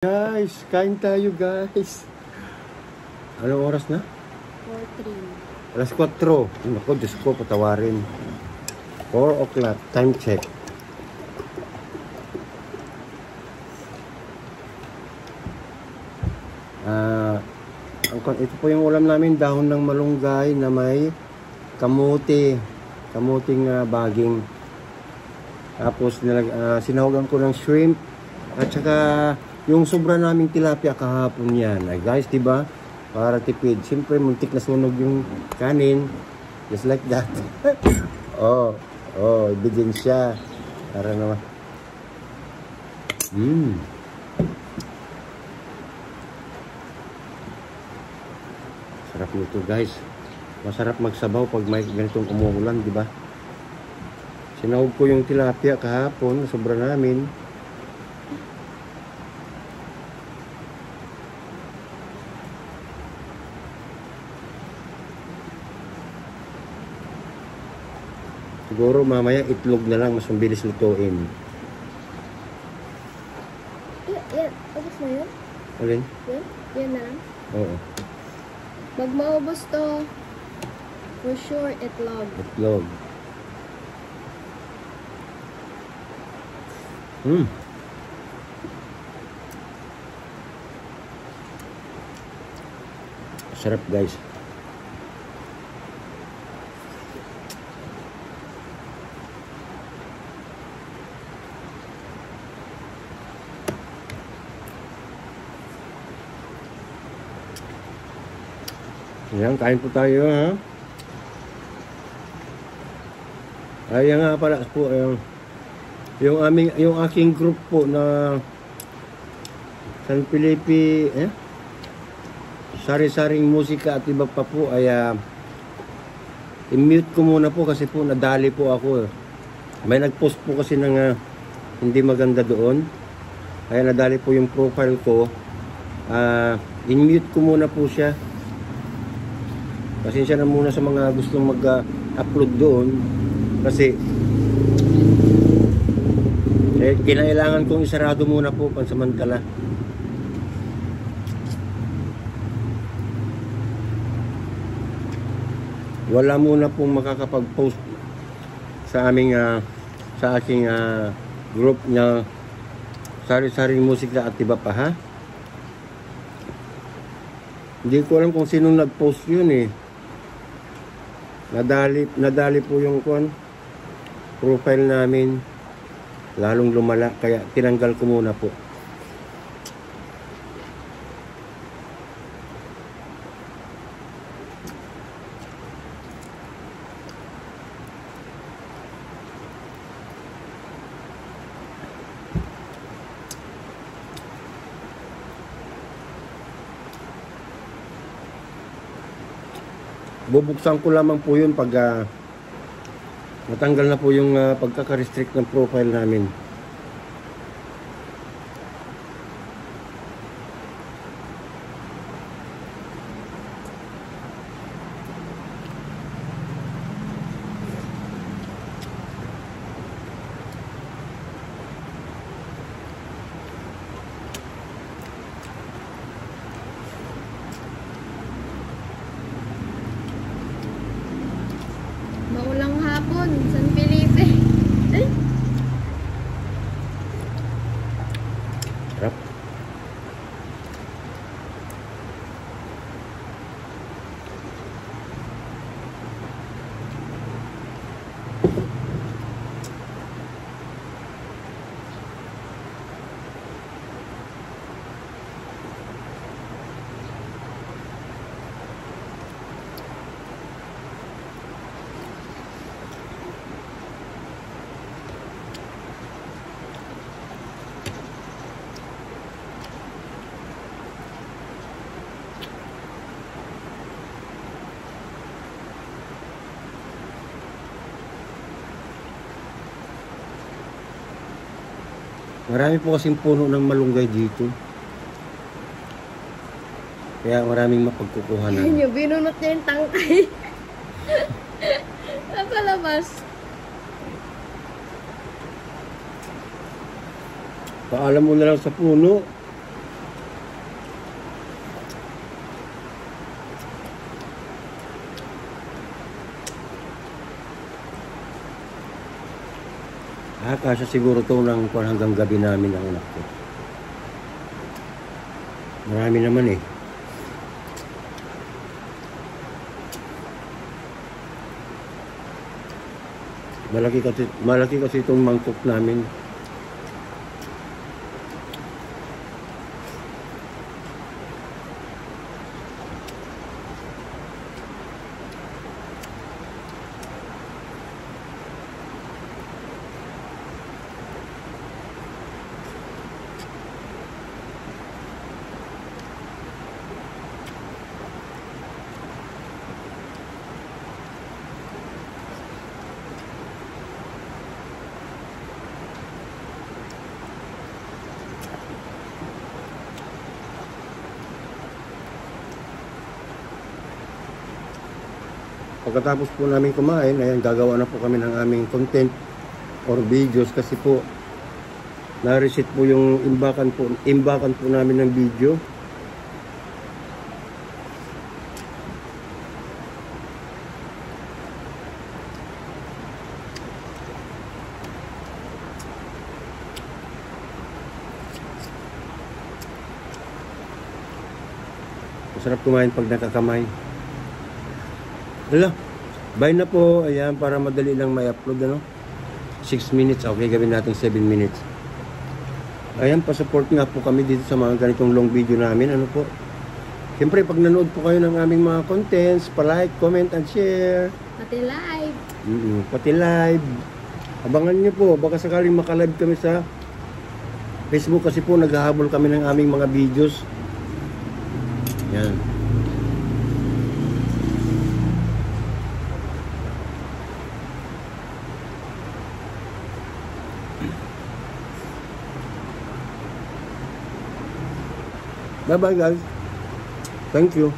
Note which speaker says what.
Speaker 1: Guys, kain tayo guys. Anong oras na?
Speaker 2: 4:03.
Speaker 1: Alas 4. Naku, Diyos ko, patawarin. 4 o'clock, time check. Ito po yung ulam namin, dahon ng malunggay na may kamuti. Kamuting baging. Tapos sinahugan ko ng shrimp. At saka yung sobra naming tilapia kahapon yan. Ay guys, diba? Para tipid. Siyempre, muntik na sunog yung kanin. Just like that. Ebidensya. Para naman. Sarap nito guys. Masarap magsabaw pag may ganitong umuulan, diba? Sinahog ko yung tilapia kahapon. Sobra namin. Siguro mamaya itlog na lang, mas mabilis lutuin.
Speaker 2: Yan, ubos na yun?
Speaker 1: Alin?
Speaker 2: Yan na lang?
Speaker 1: Oo.
Speaker 2: Pag maubos to, for sure, itlog.
Speaker 1: Itlog. Sarap guys. Ayan, kain po tayo ha. Ayan nga pala po, yung aking group po na San Felipe, sari-saring musika at iba pa po ay i-mute ko muna po kasi po nadali po ako. May nag-post po kasi ng hindi maganda doon. Kaya nadali po yung profile ko. In-mute ko muna po siya. Pasensya na muna sa mga gustong mag-upload doon kasi kinailangan kong isarado muna po pansamantala. Wala muna pong makakapag-post sa aming sa aking group na sari-saring musika at iba pa ha. Hindi ko alam kung sinong nag-post yun eh. Nadali po yung profile namin, lalong lumala, kaya tinanggal ko muna po. Bubuksan ko lamang po yun pag natanggal na po yung pagkaka-restrict ng profile namin.
Speaker 2: Maulang hapon, San Felipe. Ay!
Speaker 1: Sarap. Marami po kasing puno ng malunggay dito. Kaya maraming mapagkukuhanan.
Speaker 2: Ayun yung binunot niya yung tangkay. Napalabas.
Speaker 1: Paalam mo na lang sa puno. Akasya siguro to ng hanggang gabi namin ang anak ko. Marami naman eh. Malaki kasi itong mangkok namin. Pagkatapos po namin kumain, ayan, gagawa na po kami ng aming content or videos kasi po na-reset po yung imbakan po namin ng video. Masarap kumain pag nakakamay. Hala, bye na po. Ayan, para madali lang may upload, ano? 6 minutes. Okay, gawin natin 7 minutes. Ayan, pa-support nga po kami dito sa mga ganitong long video namin. Ano po? Siyempre, pag nanood po kayo ng aming mga contents, pa-like, comment, and share.
Speaker 2: Pati live.
Speaker 1: Pati live. Abangan nyo po. Baka sakaling makalive kami sa Facebook kasi po naghahabol kami ng aming mga videos. Yan. Bye-bye guys. Thank you.